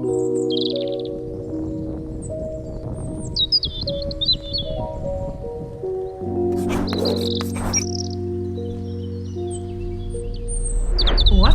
What's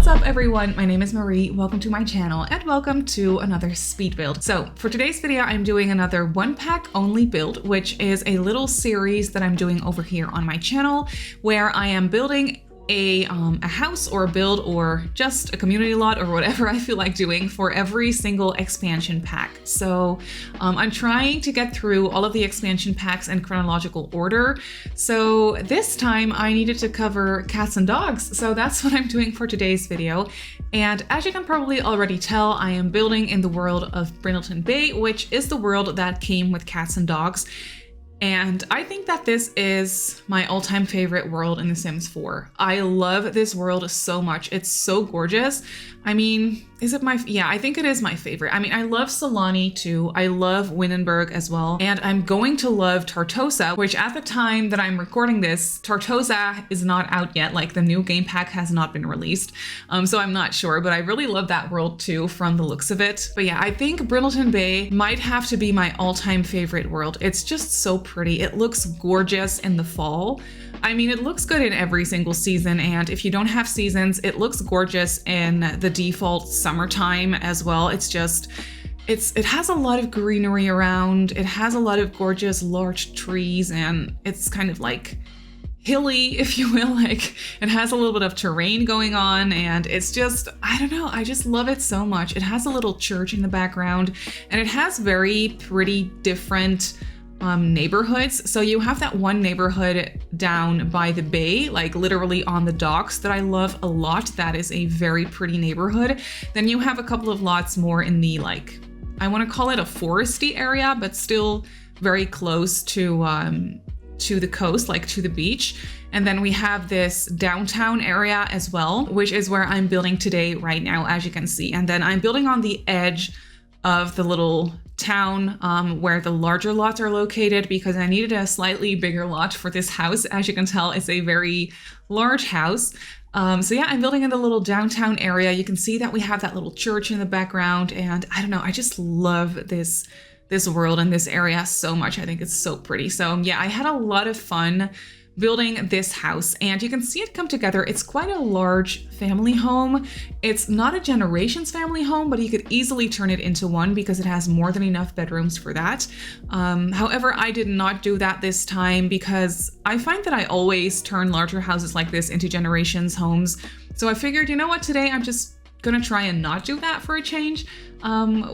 up everyone, my name is Marie, welcome to my channel and welcome to another speed build. So for today's video, I'm doing another one pack only build, which is a little series that I'm doing over here on my channel where I am building a house or a build or just a community lot or whatever I feel like doing for every single expansion pack. So I'm trying to get through all of the expansion packs in chronological order. So this time I needed to cover cats and dogs. So that's what I'm doing for today's video. And as you can probably already tell, I am building in the world of Brindleton Bay, which is the world that came with cats and dogs. And I think that this is my all-time favorite world in The Sims 4. I love this world so much. It's so gorgeous. I mean, is it yeah, I think it is my favorite. I mean, I love Solani too. I love Windenburg as well. And I'm going to love Tartosa, which at the time that I'm recording this, Tartosa is not out yet. Like the new game pack has not been released. So I'm not sure, but I really love that world too from the looks of it. But yeah, I think Brindleton Bay might have to be my all-time favorite world. It's just so pretty. It looks gorgeous in the fall. I mean, it looks good in every single season, and if you don't have seasons, it looks gorgeous in the default summertime as well. It's just, it has a lot of greenery around, it has a lot of gorgeous large trees, and it's kind of like hilly, if you will. Like, it has a little bit of terrain going on, and it's just, I don't know, I just love it so much. It has a little church in the background, and it has very pretty different neighborhoods. So you have that one neighborhood down by the bay, like literally on the docks, that I love a lot. That is a very pretty neighborhood. Then you have a couple of lots more in the, like, I want to call it a foresty area, but still very close to the coast, like to the beach. And then we have this downtown area as well, which is where I'm building today right now, as you can see. And then I'm building on the edge of the little town where the larger lots are located, because I needed a slightly bigger lot for this house. As you can tell, it's a very large house. So yeah, I'm building in the little downtown area. You can see that we have that little church in the background, and I don't know, I just love this world and this area so much. I think it's so pretty. So yeah, I had a lot of fun building this house, and you can see it come together. It's quite a large family home. It's not a generations family home, but you could easily turn it into one because it has more than enough bedrooms for that. However, I did not do that this time because I find that I always turn larger houses like this into generations homes. So I figured, you know what, today I'm just gonna try and not do that for a change,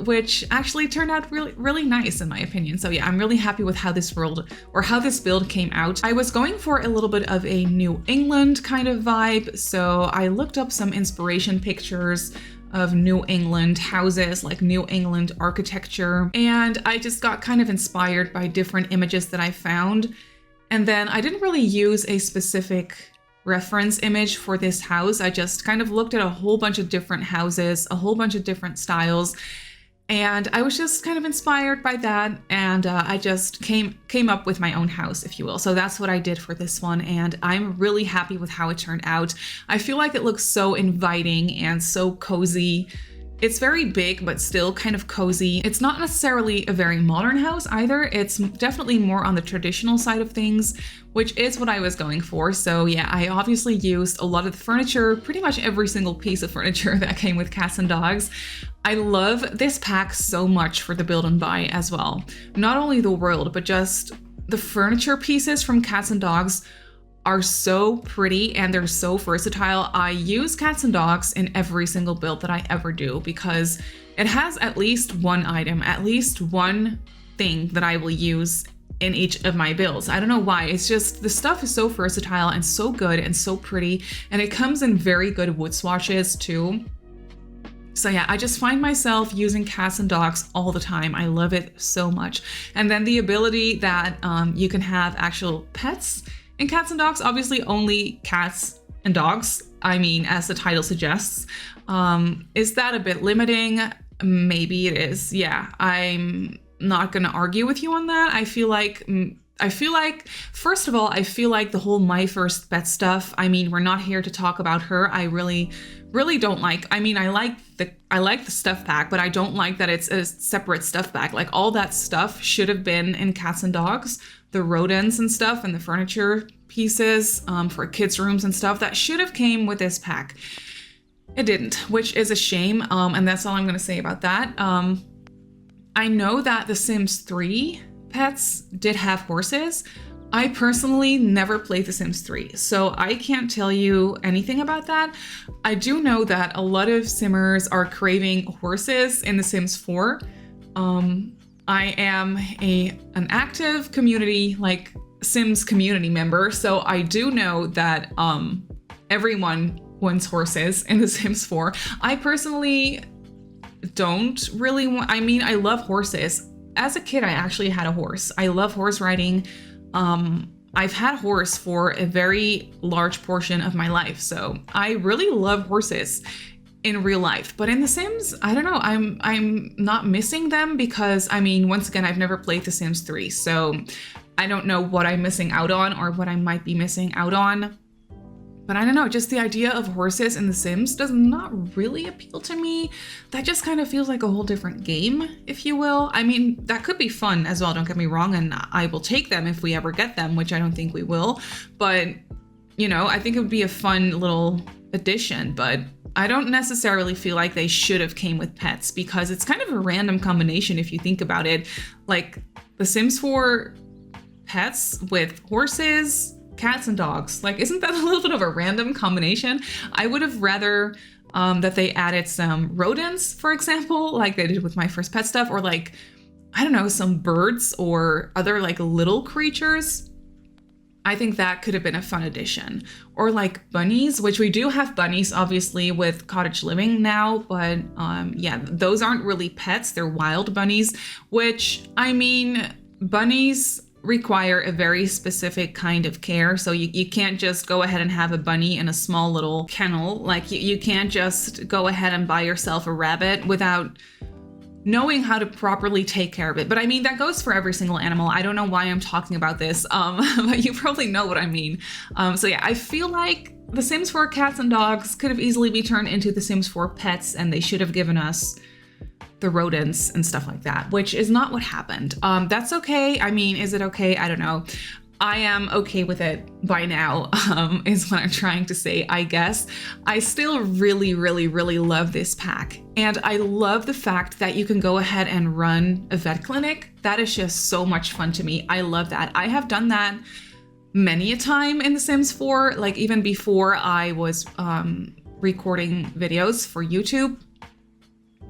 which actually turned out really nice in my opinion. So yeah, I'm really happy with how this world, or how this build came out. I was going for a little bit of a New England kind of vibe, so I looked up some inspiration pictures of New England houses, like New England architecture, and I just got kind of inspired by different images that I found. And then I didn't really use a specific reference image for this house. I just kind of looked at a whole bunch of different houses, a whole bunch of different styles, and I was just kind of inspired by that, and I just came up with my own house, if you will. So that's what I did for this one, and I'm really happy with how it turned out. I feel like it looks so inviting and so cozy. It's very big, but still kind of cozy. It's not necessarily a very modern house either. It's definitely more on the traditional side of things, which is what I was going for. So yeah, I obviously used a lot of the furniture, pretty much every single piece of furniture that came with cats and dogs. I love this pack so much for the build and buy as well. Not only the world, but just the furniture pieces from cats and dogs are so pretty and they're so versatile. I use cats and dogs in every single build that I ever do because it has at least one item, at least one thing that I will use in each of my builds. I don't know why, it's just the stuff is so versatile and so good and so pretty, and it comes in very good wood swatches too. So yeah, I just find myself using cats and dogs all the time. I love it so much. And then the ability that you can have actual pets in cats and dogs, obviously only cats and dogs, I mean, as the title suggests. Is that a bit limiting? Maybe it is. Yeah, I'm not gonna argue with you on that. I feel like, first of all, I feel like the whole My First Pet stuff, I mean, we're not here to talk about her. I really really don't like. I mean, I like the stuff pack, but I don't like that it's a separate stuff pack. Like all that stuff should have been in cats and dogs, the rodents and stuff and the furniture pieces for kids' rooms and stuff that should have came with this pack. It didn't, which is a shame. And that's all I'm going to say about that. I know that The Sims 3 pets did have horses. I personally never played The Sims 3, so I can't tell you anything about that. I do know that a lot of Simmers are craving horses in The Sims 4. I am an active community, like Sims community member, so I do know that everyone wants horses in The Sims 4. I personally don't really want, I mean, I love horses. As a kid, I actually had a horse. I love horse riding. I've had horse for a very large portion of my life, so I really love horses in real life. But in The Sims, I don't know, I'm not missing them because, I mean, once again, I've never played The Sims 3, so I don't know what I'm missing out on or what I might be missing out on. But I don't know, just the idea of horses in The Sims does not really appeal to me. That just kind of feels like a whole different game, if you will. I mean, that could be fun as well, don't get me wrong, and I will take them if we ever get them, which I don't think we will. But, you know, I think it would be a fun little addition, but I don't necessarily feel like they should have came with pets because it's kind of a random combination if you think about it. Like, The Sims 4 pets with horses, cats and dogs. Like, isn't that a little bit of a random combination? I would have rather that they added some rodents, for example, like they did with my first pet stuff, or like, I don't know, some birds or other like little creatures. I think that could have been a fun addition. Or like bunnies, which we do have bunnies, obviously, with cottage living now, but yeah, those aren't really pets, they're wild bunnies, which, I mean, bunnies require a very specific kind of care. So you can't just go ahead and have a bunny in a small little kennel. Like you can't just go ahead and buy yourself a rabbit without knowing how to properly take care of it. But I mean, that goes for every single animal. I don't know why I'm talking about this, but you probably know what I mean. So yeah, I feel like The Sims 4 cats and dogs could have easily be turned into The Sims 4 pets, and they should have given us the rodents and stuff like that, which is not what happened. That's okay. I mean, is it okay? I don't know. I am okay with it by now, is what I'm trying to say, I guess. I still really, really, really love this pack. And I love the fact that you can go ahead and run a vet clinic. That is just so much fun to me. I love that. I have done that many a time in The Sims 4, like even before I was recording videos for YouTube.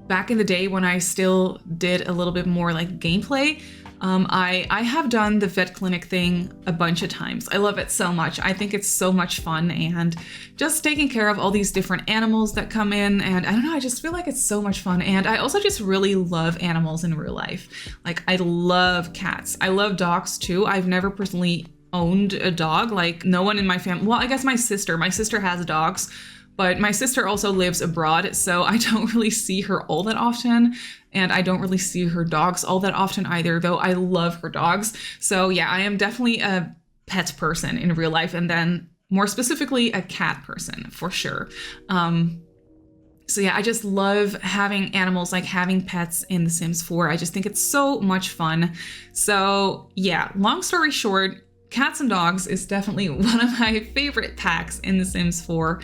Back in the day when I still did a little bit more like gameplay, I have done the vet clinic thing a bunch of times. I love it so much. I think it's so much fun, and just taking care of all these different animals that come in, and I don't know, I just feel like it's so much fun. And I also just really love animals in real life. Like, I love cats. I love dogs too. I've never personally owned a dog. Like, no one in my family, well, I guess my sister has dogs. But my sister also lives abroad, so I don't really see her all that often, and I don't really see her dogs all that often either, though I love her dogs. So yeah, I am definitely a pet person in real life, and then more specifically, a cat person, for sure. So yeah, I just love having animals, like having pets in The Sims 4. I just think it's so much fun. So yeah, long story short, cats and dogs is definitely one of my favorite packs in The Sims 4.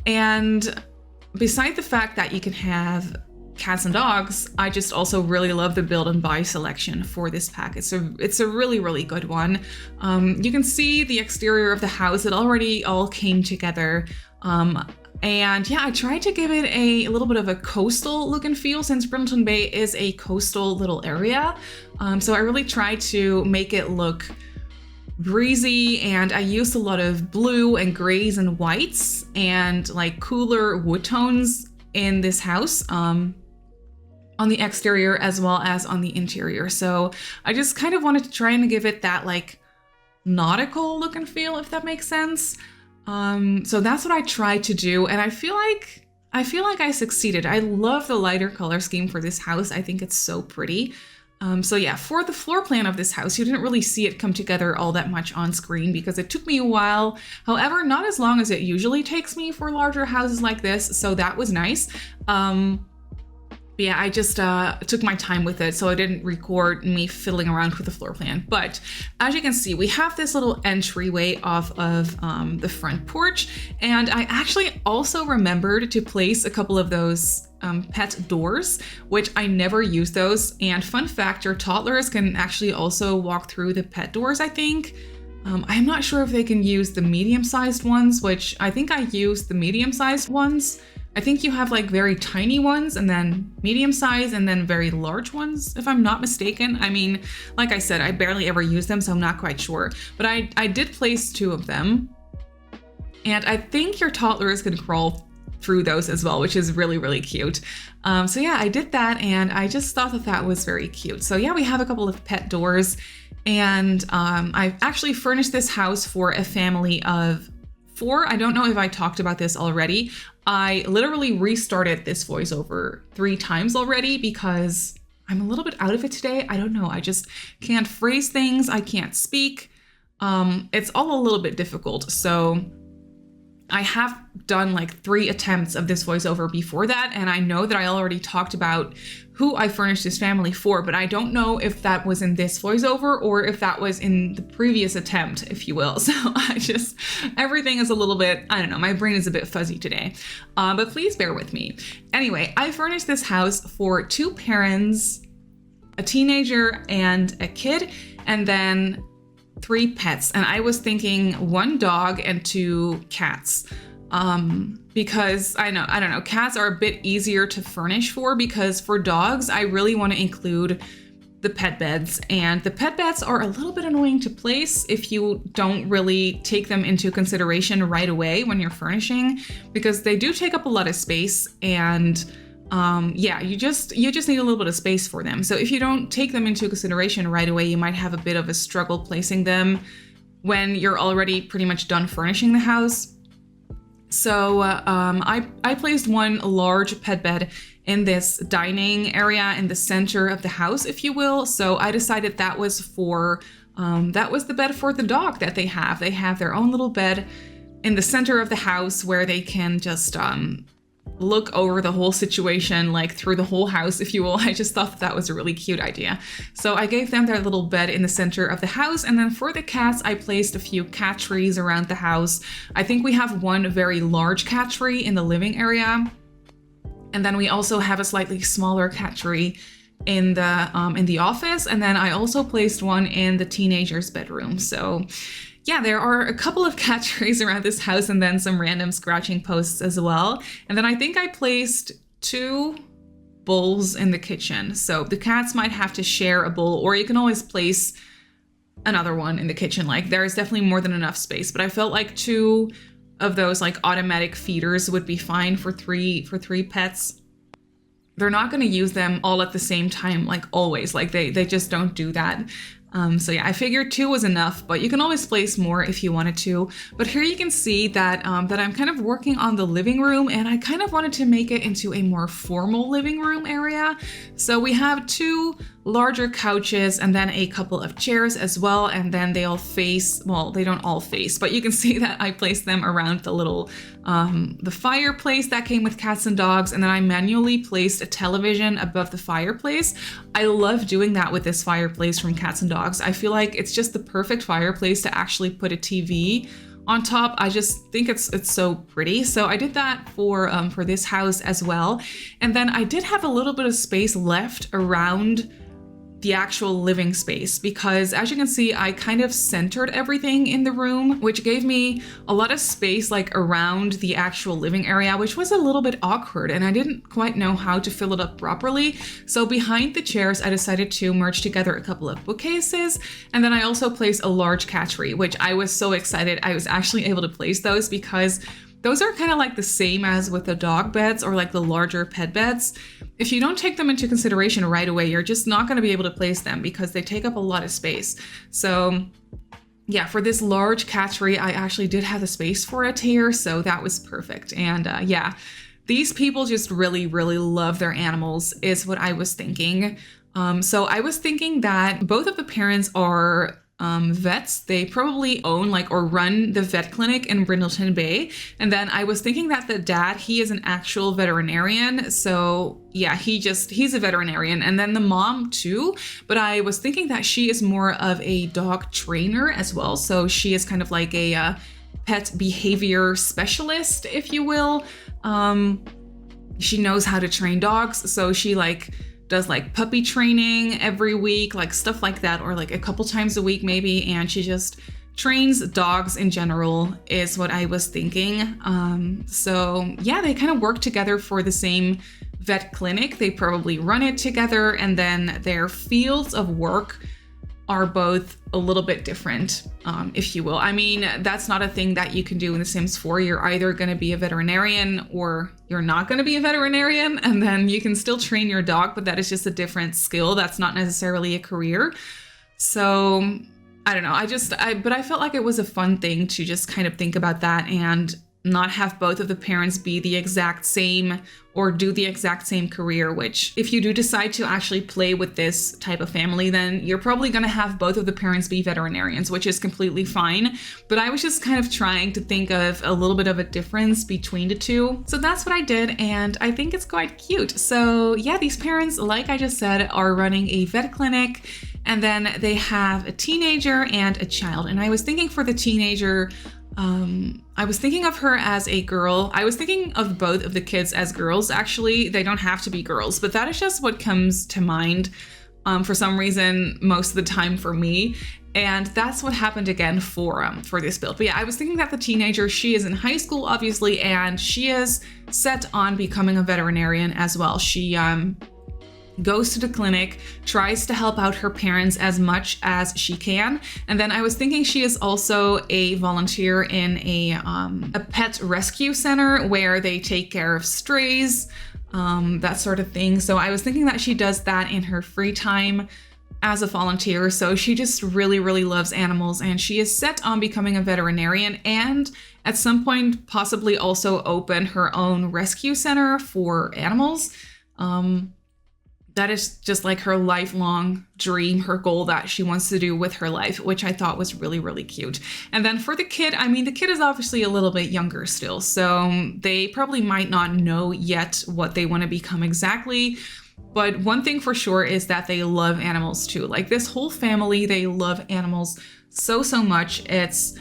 And beside the fact that you can have cats and dogs, I just also really love the build and buy selection for this pack. It's a really, really good one. You can see the exterior of the house. It already all came together. And yeah, I tried to give it a little bit of a coastal look and feel, since Brimton Bay is a coastal little area. So I really tried to make it look breezy, and I used a lot of blue and grays and whites and like cooler wood tones in this house on the exterior as well as on the interior. So I just kind of wanted to try and give it that like nautical look and feel, if that makes sense. So that's what I tried to do, and I feel like I succeeded. I love the lighter color scheme for this house. I think it's so pretty. So yeah, for the floor plan of this house, you didn't really see it come together all that much on screen because it took me a while. However, not as long as it usually takes me for larger houses like this, so that was nice. But yeah, I just took my time with it, so I didn't record me fiddling around with the floor plan. But as you can see, we have this little entryway off of the front porch, and I actually also remembered to place a couple of those pet doors, which I never use those. And fun fact, your toddlers can actually also walk through the pet doors, I think. I'm not sure if they can use the medium-sized ones, which I think I used the medium-sized ones. I think you have like very tiny ones and then medium size and then very large ones, if I'm not mistaken. I mean, like I said, I barely ever use them, so I'm not quite sure. But I did place 2 of them. And I think your toddlers can crawl through those as well, which is really, really cute. So yeah, I did that and I just thought that that was very cute. So yeah, we have a couple of pet doors, and I've actually furnished this house for a family of 4. I don't know if I talked about this already. I literally restarted this voiceover 3 times already because I'm a little bit out of it today. I don't know. I just can't phrase things. I can't speak. It's all a little bit difficult. So I have done like 3 attempts of this voiceover before that, and I know that I already talked about who I furnished this family for, but I don't know if that was in this voiceover or if that was in the previous attempt, if you will. So everything is a little bit, I don't know, my brain is a bit fuzzy today, but please bear with me. Anyway, I furnished this house for 2 parents, a teenager and a kid, and then 3 pets. And I was thinking 1 dog and 2 cats. Because I don't know, cats are a bit easier to furnish for, because for dogs, I really want to include the pet beds, and the pet beds are a little bit annoying to place if you don't really take them into consideration right away when you're furnishing, because they do take up a lot of space, and yeah, you just need a little bit of space for them. So if you don't take them into consideration right away, you might have a bit of a struggle placing them when you're already pretty much done furnishing the house. So I placed 1 large pet bed in this dining area in the center of the house, if you will. So I decided that was the bed for the dog that they have. They have their own little bed in the center of the house where they can just look over the whole situation, like through the whole house, if you will. I just thought that was a really cute idea. So I gave them their little bed in the center of the house. And then for the cats, I placed a few cat trees around the house. I think we have 1 very large cat tree in the living area. And then we also have a slightly smaller cat tree in the office. And then I also placed 1 in the teenager's bedroom. So yeah, there are a couple of cat trees around this house and then some random scratching posts as well. And then I think I placed 2 bowls in the kitchen. So the cats might have to share a bowl, or you can always place another one in the kitchen. Like, there's definitely more than enough space, but I felt like 2 of those like automatic feeders would be fine for 3 pets. They're not going to use them all at the same time, like always. Like they just don't do that. So yeah, I figured 2 was enough, but you can always place more if you wanted to. But here you can see that that I'm kind of working on the living room, and I kind of wanted to make it into a more formal living room area. So we have 2 larger couches and then a couple of chairs as well, and then they all face, well, they don't all face, but you can see that I placed them around the little the fireplace that came with cats and dogs, and then I manually placed a television above the fireplace. I love doing that with this fireplace from Cats and Dogs. I feel like it's just the perfect fireplace to actually put a TV on top. I just think it's so pretty. So I did that for this house as well. And then I did have a little bit of space left around the actual living space, because as you can see, I kind of centered everything in the room, which gave me a lot of space like around the actual living area, which was a little bit awkward, and I didn't quite know how to fill it up properly. So behind the chairs, I decided to merge together a couple of bookcases, and then I also placed a large cat tree, which I was so excited I was actually able to place those, because those are kind of like the same as with the dog beds or like the larger pet beds. If you don't take them into consideration right away, you're just not going to be able to place them because they take up a lot of space. So yeah, for this large cat tree, I actually did have the space for it here, so that was perfect. And yeah, these people just really, really love their animals is what I was thinking. So I was thinking that both of the parents are vets. They probably own or run the vet clinic in Brindleton Bay. And then I was thinking that the dad, he is an actual veterinarian. So yeah, he's a veterinarian. And then the mom too. But I was thinking that she is more of a dog trainer as well. So she is kind of like a pet behavior specialist, if you will. She knows how to train dogs. So she does puppy training every week, stuff like that, or a couple times a week maybe. And she just trains dogs in general is what I was thinking. So yeah, they kind of work together for the same vet clinic. They probably run it together, and then their fields of work are both a little bit different, if you will. I mean, that's not a thing that you can do in The Sims 4. You're either going to be a veterinarian or you're not going to be a veterinarian, and then you can still train your dog, but that is just a different skill. That's not necessarily a career. So I don't know. But I felt like it was a fun thing to just kind of think about that and not have both of the parents be the exact same or do the exact same career, which if you do decide to actually play with this type of family, then you're probably going to have both of the parents be veterinarians, which is completely fine. But I was just kind of trying to think of a little bit of a difference between the two. So that's what I did, and I think it's quite cute. So yeah, these parents, like I just said, are running a vet clinic, and then they have a teenager and a child. And I was thinking for the teenager, I was thinking of her as a girl. I was thinking of both of the kids as girls, actually. They don't have to be girls, but that is just what comes to mind for some reason most of the time for me. And that's what happened again for this build. But yeah, I was thinking that the teenager, she is in high school, obviously, and she is set on becoming a veterinarian as well. She goes to the clinic, tries to help out her parents as much as she can. And then I was thinking she is also a volunteer in a pet rescue center where they take care of strays, that sort of thing. So I was thinking that she does that in her free time as a volunteer. So she just really, really loves animals, and she is set on becoming a veterinarian and at some point possibly also open her own rescue center for animals. That is just her lifelong dream, her goal that she wants to do with her life, which I thought was really, really cute. And then for the kid, I mean, the kid is obviously a little bit younger still, so they probably might not know yet what they want to become exactly. But one thing for sure is that they love animals too. This whole family, they love animals so much. It's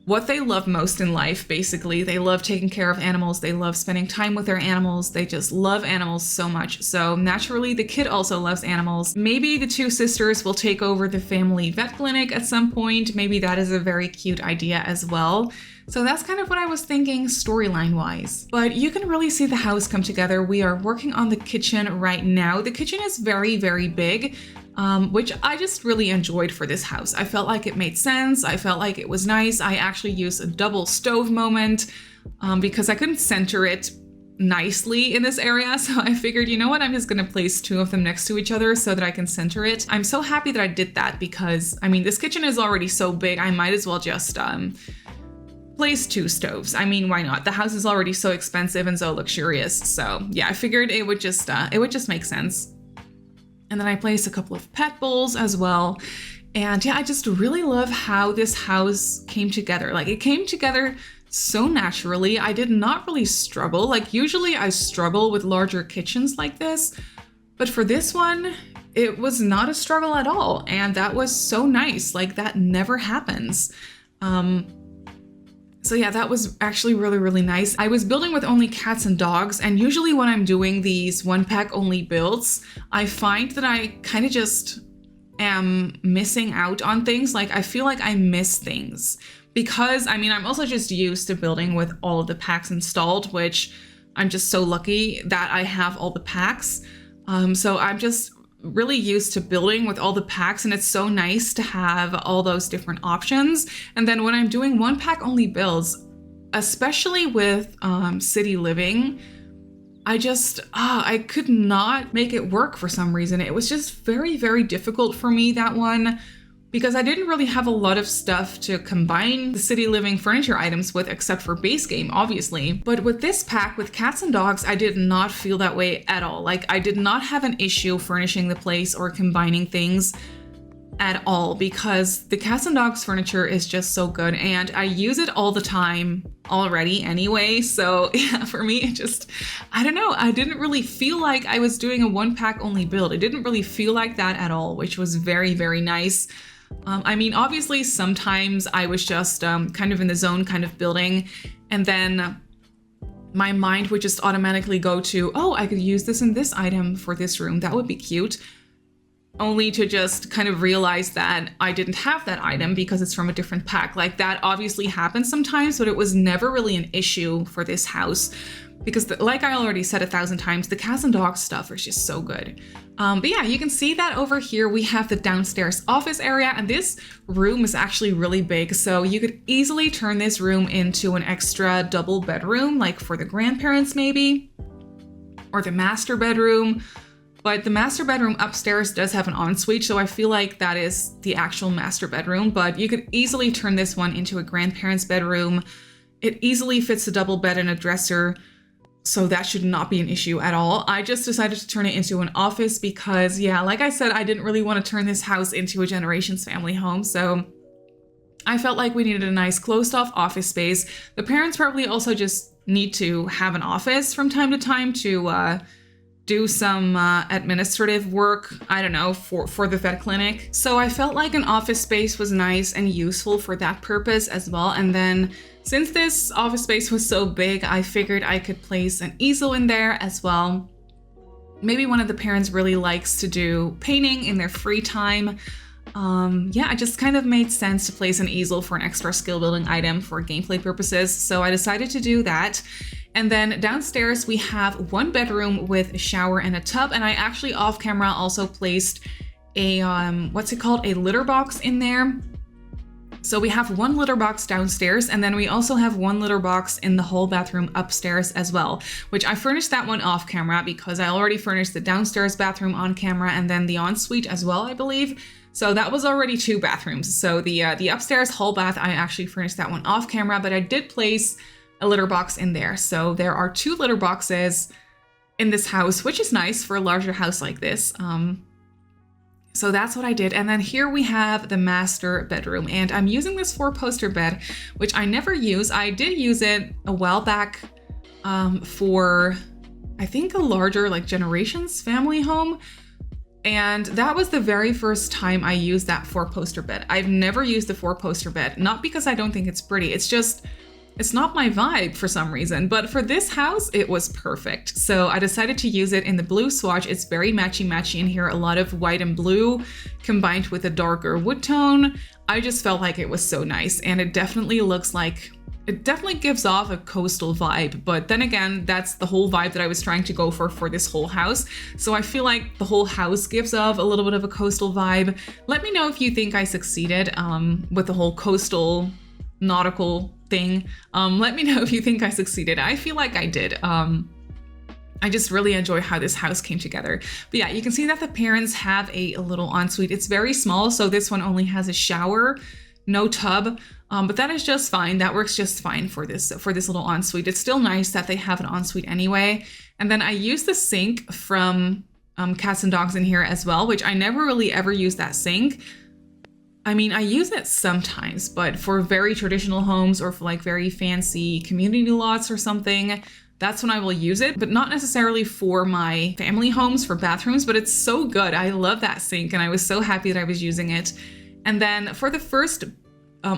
what they love most in life, basically. They love taking care of animals. They love spending time with their animals. They just love animals so much. So naturally, the kid also loves animals. Maybe the two sisters will take over the family vet clinic at some point. Maybe that is a very cute idea as well. So that's kind of what I was thinking storyline-wise. But you can really see the house come together. We are working on the kitchen right now. The kitchen is very, very big, which I just really enjoyed for this house. I felt like it made sense. I felt like it was nice. I actually used a double stove moment because I couldn't center it nicely in this area. So I figured, you know what, I'm just gonna place two of them next to each other so that I can center it. I'm so happy that I did that because, I mean, this kitchen is already so big. I might as well just place two stoves. I mean, why not? The house is already so expensive and so luxurious. So yeah, I figured it would just make sense. And then I placed a couple of pet bowls as well. And yeah, I just really love how this house came together. It came together so naturally. I did not really struggle. Usually I struggle with larger kitchens like this, but for this one, it was not a struggle at all. And that was so nice. That never happens. So yeah, that was actually really, really nice. I was building with only cats and dogs, and usually when I'm doing these one pack only builds, I find that I kind of just am missing out on things. I feel like I miss things because, I mean, I'm also just used to building with all of the packs installed, which I'm just so lucky that I have all the packs. So I'm just really used to building with all the packs, and it's so nice to have all those different options. And then when I'm doing one pack only builds, especially with city living, I could not make it work for some reason. It was just very, very difficult for me, that one. because I didn't really have a lot of stuff to combine the city living furniture items with, except for base game, obviously. But with this pack, with cats and dogs, I did not feel that way at all. Like, I did not have an issue furnishing the place or combining things at all, because the cats and dogs furniture is just so good, and I use it all the time already anyway. So yeah, for me, it just, I don't know, I didn't really feel like I was doing a one pack only build. It didn't really feel like that at all, which was very, very nice. I mean, obviously sometimes I was just kind of in the zone, kind of building, and then my mind would just automatically go to, oh, I could use this and this item for this room. That would be cute. Only to just kind of realize that I didn't have that item because it's from a different pack. Like, that obviously happens sometimes, but it was never really an issue for this house because like I already said 1,000 times, the cats and dogs stuff is just so good. But yeah, you can see that over here we have the downstairs office area, and this room is actually really big. So you could easily turn this room into an extra double bedroom, like for the grandparents maybe, or the master bedroom. But the master bedroom upstairs does have an ensuite, so I feel like that is the actual master bedroom, but you could easily turn this one into a grandparent's bedroom. It easily fits a double bed and a dresser, so that should not be an issue at all. I just decided to turn it into an office because, yeah, like I said, I didn't really want to turn this house into a generations family home, so I felt like we needed a nice closed off office space. The parents probably also just need to have an office from time to time to do some administrative work, I don't know, for the vet clinic. So I felt like an office space was nice and useful for that purpose as well. And then since this office space was so big, I figured I could place an easel in there as well. Maybe one of the parents really likes to do painting in their free time. Yeah, it just kind of made sense to place an easel for an extra skill building item for gameplay purposes. So I decided to do that. And then downstairs we have one bedroom with a shower and a tub. And I actually off camera also placed a, what's it called? A litter box in there. So we have one litter box downstairs, and then we also have one litter box in the whole bathroom upstairs as well, which I furnished that one off camera because I already furnished the downstairs bathroom on camera and then the ensuite as well, I believe. So that was already 2 bathrooms. So the upstairs hall bath, I actually furnished that one off camera, but I did place a litter box in there. So there are 2 litter boxes in this house, which is nice for a larger house like this. So that's what I did. And then here we have the master bedroom, and I'm using this 4-poster bed, which I never use. I did use it a while back for, I think, a larger like generations family home. And that was the very first time I used that 4-poster bed. I've never used the 4-poster bed, not because I don't think it's pretty. It's just, it's not my vibe for some reason, but for this house, it was perfect. So I decided to use it in the blue swatch. It's very matchy-matchy in here, a lot of white and blue combined with a darker wood tone. I just felt like it was so nice, and it definitely looks like, it definitely gives off a coastal vibe, but then again, that's the whole vibe that I was trying to go for this whole house. So I feel like the whole house gives off a little bit of a coastal vibe. Let me know if you think I succeeded with the whole coastal nautical thing. Let me know if you think I succeeded. I feel like I did. I just really enjoy how this house came together. But yeah, you can see that the parents have a little ensuite. It's very small, so this one only has a shower, no tub, but that is just fine. That works just fine for this little ensuite. It's still nice that they have an ensuite anyway. And then I use the sink from Cats and Dogs in here as well, which I never really ever use that sink. I mean, I use it sometimes, but for very traditional homes or for like very fancy community lots or something, that's when I will use it, but not necessarily for my family homes, for bathrooms, but it's so good. I love that sink, and I was so happy that I was using it. And then for the first,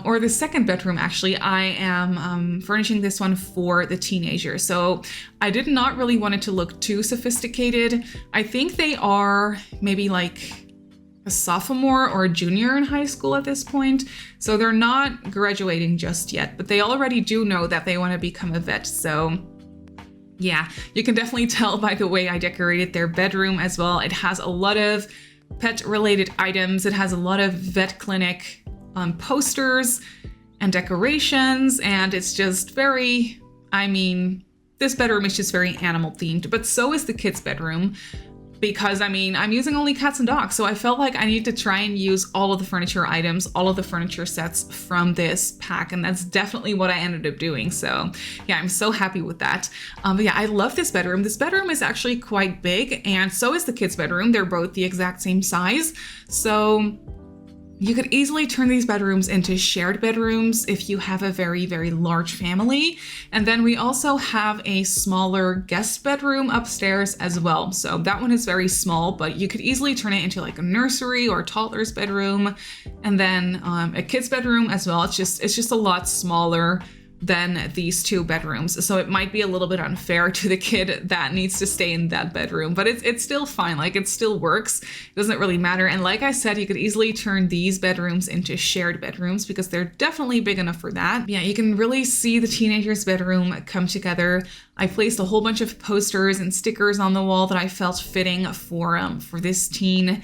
or the second bedroom, actually, I am furnishing this one for the teenager. So I did not really want it to look too sophisticated. I think they are maybe like a sophomore or a junior in high school at this point. So they're not graduating just yet, but they already do know that they want to become a vet. So yeah, you can definitely tell by the way I decorated their bedroom as well. It has a lot of pet related items. It has a lot of vet clinic posters and decorations, and it's just very, I mean, this bedroom is just very animal themed, but so is the kids' bedroom. because I mean, I'm using only cats and dogs. So I felt like I need to try and use all of the furniture items, all of the furniture sets from this pack. And that's definitely what I ended up doing. So yeah, I'm so happy with that. But yeah, I love this bedroom. This bedroom is actually quite big, and so is the kids' bedroom. They're both the exact same size. So you could easily turn these bedrooms into shared bedrooms if you have a very, very large family. And then we also have a smaller guest bedroom upstairs as well. So that one is very small, but you could easily turn it into like a nursery or a toddler's bedroom. And then a kid's bedroom as well. It's just a lot smaller than these two bedrooms. So it might be a little bit unfair to the kid that needs to stay in that bedroom, but it's still fine. Like, it still works. It doesn't really matter. And like I said, you could easily turn these bedrooms into shared bedrooms because they're definitely big enough for that. Yeah, you can really see the teenager's bedroom come together. I placed a whole bunch of posters and stickers on the wall that I felt fitting for this teen.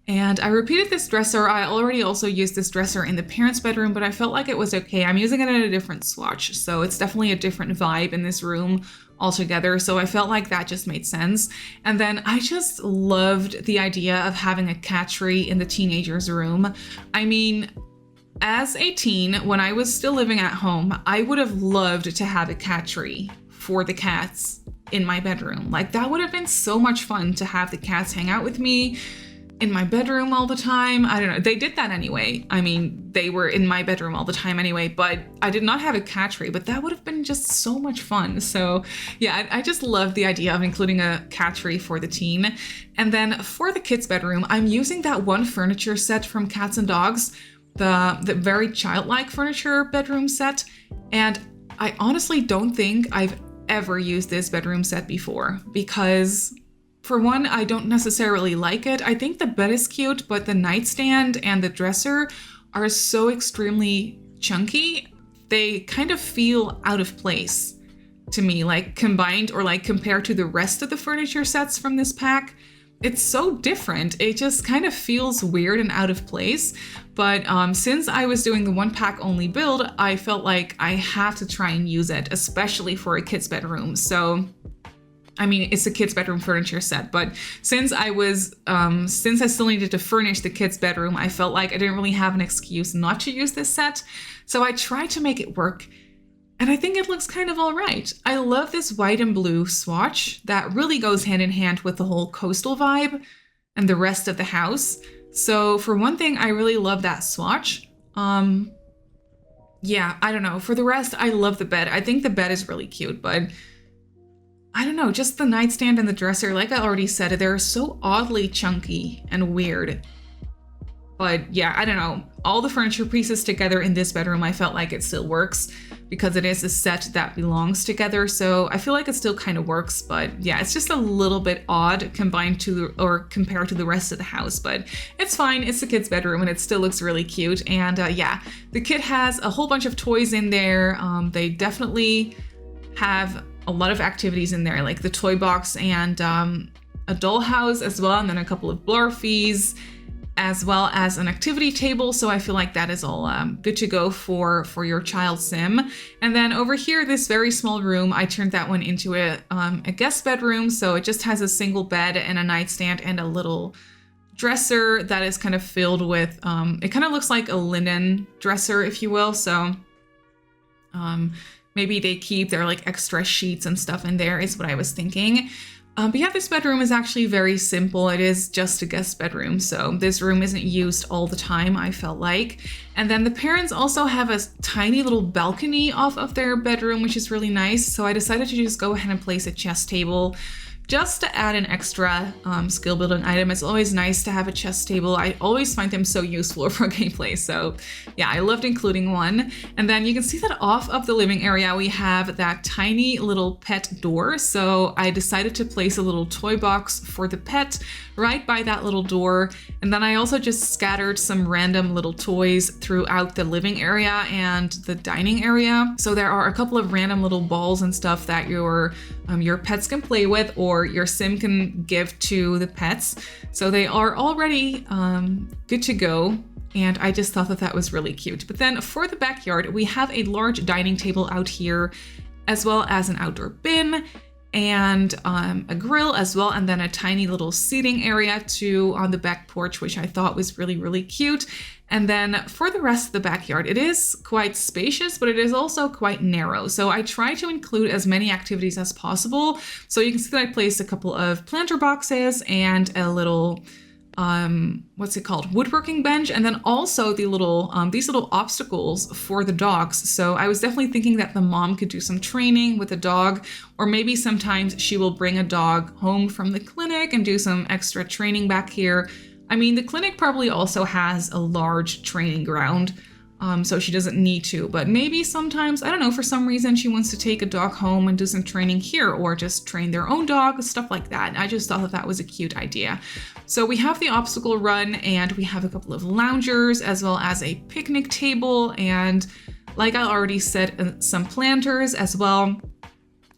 And I repeated this dresser. I already also used this dresser in the parents' bedroom, but I felt like it was okay. I'm using it in a different swatch, so it's definitely a different vibe in this room altogether. So I felt like that just made sense. And then I just loved the idea of having a cat tree in the teenager's room. I mean, as a teen, when I was still living at home, I would have loved to have a cat tree for the cats in my bedroom. Like, that would have been so much fun to have the cats hang out with me in my bedroom all the time. I don't know. They did that anyway. I mean, they were in my bedroom all the time anyway, but I did not have a cat tree, but that would have been just so much fun. So yeah, I just love the idea of including a cat tree for the teen. And then for the kids' bedroom, I'm using that one furniture set from Cats and Dogs, the very childlike furniture bedroom set. And I honestly don't think I've ever used this bedroom set before because, for one, I don't necessarily like it. I think the bed is cute, but the nightstand and the dresser are so extremely chunky. They kind of feel out of place to me, like combined or like compared to the rest of the furniture sets from this pack. It's so different. It just kind of feels weird and out of place. But since I was doing the one pack only build, I felt like I have to try and use it, especially for a kid's bedroom. So I mean, it's a kid's bedroom furniture set, but since I still needed to furnish the kid's bedroom, I felt like I didn't really have an excuse not to use this set. So I tried to make it work, and I think it looks kind of all right. I love this white and blue swatch that really goes hand in hand with the whole coastal vibe and the rest of the house. So for one thing, I really love that swatch. Yeah, I don't know. For the rest, I love the bed. I think the bed is really cute, but I don't know, just the nightstand and the dresser, like I already said, they're so oddly chunky and weird. But yeah, I don't know. All the furniture pieces together in this bedroom, I felt like it still works because it is a set that belongs together. So I feel like it still kind of works, but yeah, it's just a little bit odd compared to the rest of the house, but it's fine. It's the kid's bedroom and it still looks really cute. And yeah, the kid has a whole bunch of toys in there. They definitely have a lot of activities in there, like the toy box and a dollhouse as well, and then a couple of blurfies, as well as an activity table. So I feel like that is all good to go for your child sim. And then over here, this very small room, I turned that one into a guest bedroom. So it just has a single bed and a nightstand and a little dresser that is kind of filled with, it kind of looks like a linen dresser, if you will. So maybe they keep their like extra sheets and stuff in there is what I was thinking. But yeah, this bedroom is actually very simple. It is just a guest bedroom. So this room isn't used all the time, I felt like. And then the parents also have a tiny little balcony off of their bedroom, which is really nice. So I decided to just go ahead and place a chess table just to add an extra skill building item. It's always nice to have a chess table. I always find them so useful for gameplay. So yeah, I loved including one. And then you can see that off of the living area, we have that tiny little pet door. So I decided to place a little toy box for the pet right by that little door. And then I also just scattered some random little toys throughout the living area and the dining area. So there are a couple of random little balls and stuff that your pets can play with, or your sim can give to the pets. So they are already good to go. And I just thought that that was really cute. But then for the backyard, we have a large dining table out here, as well as an outdoor bin. and a grill as well, and then a tiny little seating area too on the back porch, which I thought was really, really cute. And then for the rest of the backyard, it is quite spacious, but it is also quite narrow. So I try to include as many activities as possible. So you can see that I placed a couple of planter boxes and a little what's it called, woodworking bench, and then also the little these little obstacles for the dogs. So I was definitely thinking that the mom could do some training with the dog, or maybe sometimes she will bring a dog home from the clinic and do some extra training back here. I mean, the clinic probably also has a large training ground, so she doesn't need to, but maybe sometimes, I don't know, for some reason she wants to take a dog home and do some training here, or just train their own dog, stuff like that. I just thought that that was a cute idea. So we have the obstacle run, and we have a couple of loungers, as well as a picnic table, and like I already said, some planters as well.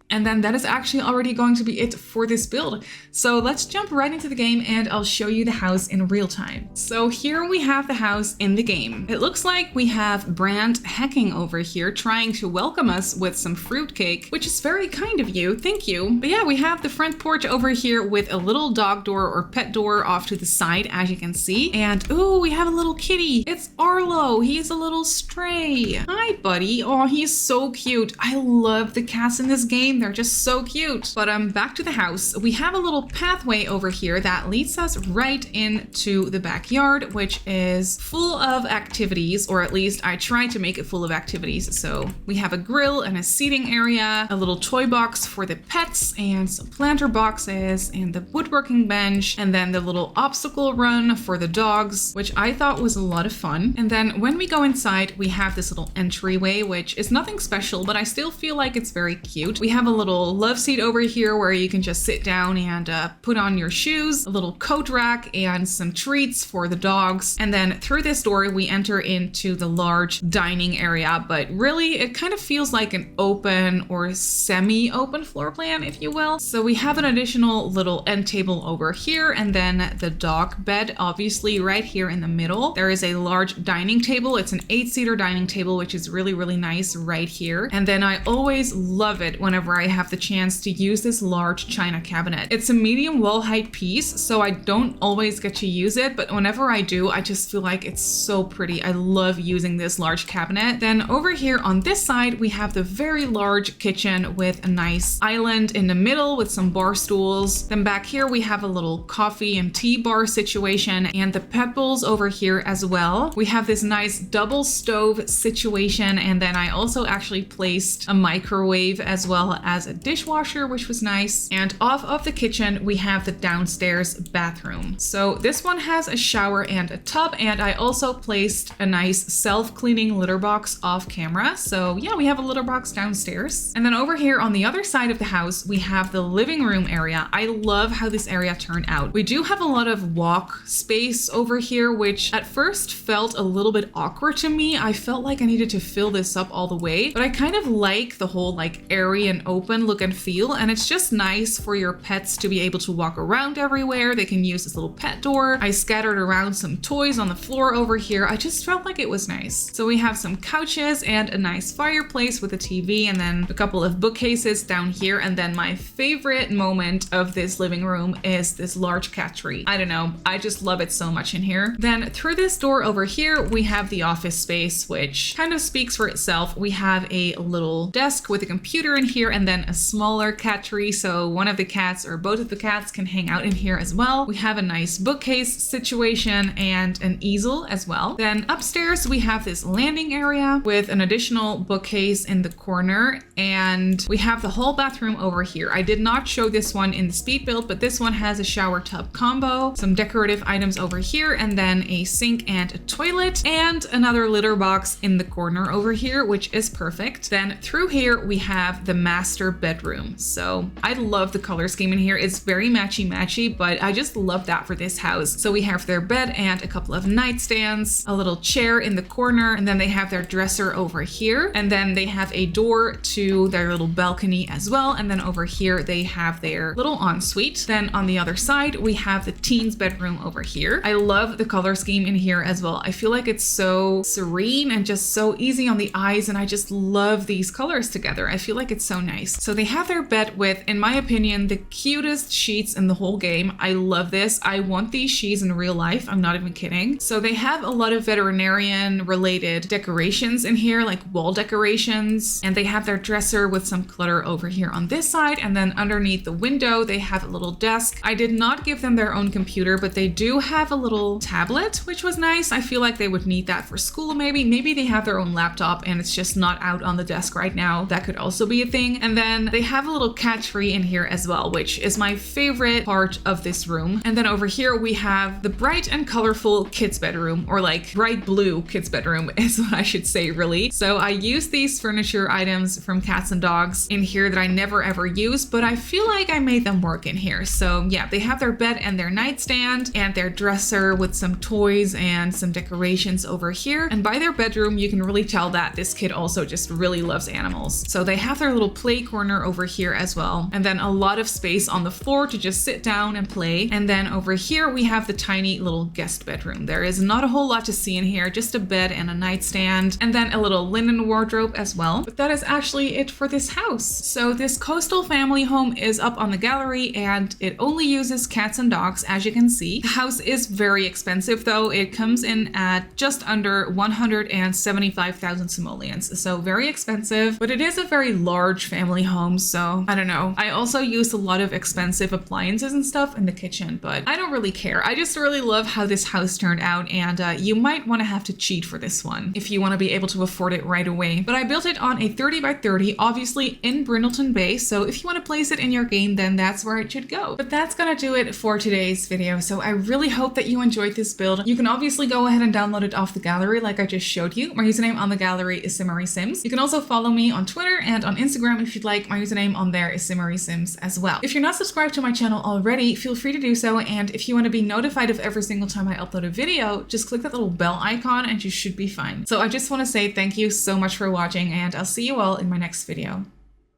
And then that is actually already going to be it for this build. So let's jump right into the game and I'll show you the house in real time. So here we have the house in the game. It looks like we have Brand hacking over here trying to welcome us with some fruitcake, which is very kind of you, thank you. But yeah, we have the front porch over here with a little dog door or pet door off to the side, as you can see. And ooh, we have a little kitty. It's Arlo, he's a little stray. Hi buddy, oh he's so cute. I love the cats in this game. They're just so cute. But back to the house. We have a little pathway over here that leads us right into the backyard, which is full of activities, or at least I try to make it full of activities. So we have a grill and a seating area, a little toy box for the pets, and some planter boxes, and the woodworking bench, and then the little obstacle run for the dogs, which I thought was a lot of fun. And then when we go inside, we have this little entryway, which is nothing special, but I still feel like it's very cute. We have a little love seat over here where you can just sit down and put on your shoes, a little coat rack, and some treats for the dogs. And then through this door, we enter into the large dining area, but really it kind of feels like an open or semi-open floor plan, if you will. So we have an additional little end table over here, and then the dog bed, obviously right here in the middle. There is a large dining table. It's an 8-seater dining table, which is really, really nice right here. And then I always love it whenever I have the chance to use this large china cabinet. It's a medium wall height piece, so I don't always get to use it, but whenever I do, I just feel like it's so pretty. I love using this large cabinet. Then over here on this side, we have the very large kitchen with a nice island in the middle with some bar stools. Then back here, we have a little coffee and tea bar situation, and the pet bowls over here as well. We have this nice double stove situation, and then I also actually placed a microwave as well as a dishwasher, which was nice. And off of the kitchen, we have the downstairs bathroom. So this one has a shower and a tub, and I also placed a nice self-cleaning litter box off camera. So yeah, we have a litter box downstairs. And then over here on the other side of the house, we have the living room area. I love how this area turned out. We do have a lot of walk space over here, which at first felt a little bit awkward to me. I felt like I needed to fill this up all the way, but I kind of like the whole like airy and open look and feel, and it's just nice for your pets to be able to walk around everywhere. They can use this little pet door. I scattered around some toys on the floor over here. I just felt like it was nice. So we have some couches and a nice fireplace with a TV, and then a couple of bookcases down here. And then my favorite moment of this living room is this large cat tree. I don't know, I just love it so much in here. Then through this door over here, we have the office space, which kind of speaks for itself. We have a little desk with a computer in here, and then a smaller cat tree, so one of the cats or both of the cats can hang out in here as well. We have a nice bookcase situation and an easel as well. Then upstairs we have this landing area with an additional bookcase in the corner, and we have the whole bathroom over here. I did not show this one in the speed build, but this one has a shower tub combo, some decorative items over here, and then a sink and a toilet, and another litter box in the corner over here, which is perfect. Then through here we have the master bedroom. So I love the color scheme in here. It's very matchy, but I just love that for this house. So we have their bed and a couple of nightstands, a little chair in the corner, and then they have their dresser over here, and then they have a door to their little balcony as well. And then over here they have their little ensuite. Then on the other side we have the teens bedroom over here. I love the color scheme in here as well. I feel like it's so serene and just so easy on the eyes, and I just love these colors together. I feel like it's so nice. nice. So they have their bed with, in my opinion, the cutest sheets in the whole game. I love this. I want these sheets in real life. I'm not even kidding. So they have a lot of veterinarian related decorations in here, like wall decorations, and they have their dresser with some clutter over here on this side, and then underneath the window they have a little desk. I did not give them their own computer, but they do have a little tablet, which was nice. I feel like they would need that for school maybe. Maybe they have their own laptop and it's just not out on the desk right now. That could also be a thing. And then they have a little cat tree in here as well, which is my favorite part of this room. And then over here we have the bright and colorful kids bedroom, or like bright blue kids bedroom is what I should say really. So I use these furniture items from Cats and Dogs in here that I never ever use, but I feel like I made them work in here. So yeah, they have their bed and their nightstand and their dresser with some toys and some decorations over here. And by their bedroom, you can really tell that this kid also just really loves animals. So they have their little play corner over here as well. And then a lot of space on the floor to just sit down and play. And then over here, we have the tiny little guest bedroom. There is not a whole lot to see in here, just a bed and a nightstand, and then a little linen wardrobe as well. But that is actually it for this house. So this coastal family home is up on the gallery and it only uses cats and dogs, as you can see. The house is very expensive though. It comes in at just under 175,000 simoleons. So very expensive, but it is a very large family home. So I don't know. I also use a lot of expensive appliances and stuff in the kitchen, but I don't really care. I just really love how this house turned out, and you might want to have to cheat for this one if you want to be able to afford it right away. But I built it on a 30 by 30, obviously in Brindleton Bay. So if you want to place it in your game, then that's where it should go. But that's gonna do it for today's video. So I really hope that you enjoyed this build. You can obviously go ahead and download it off the gallery like I just showed you. My username on the gallery is Simmarysims. You can also follow me on Twitter and on Instagram if you'd like. My username on there is Simmarysims as well. If you're not subscribed to my channel already, feel free to do so. And if you want to be notified of every single time I upload a video, just click that little bell icon and you should be fine. So I just want to say thank you so much for watching, and I'll see you all in my next video.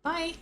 Bye!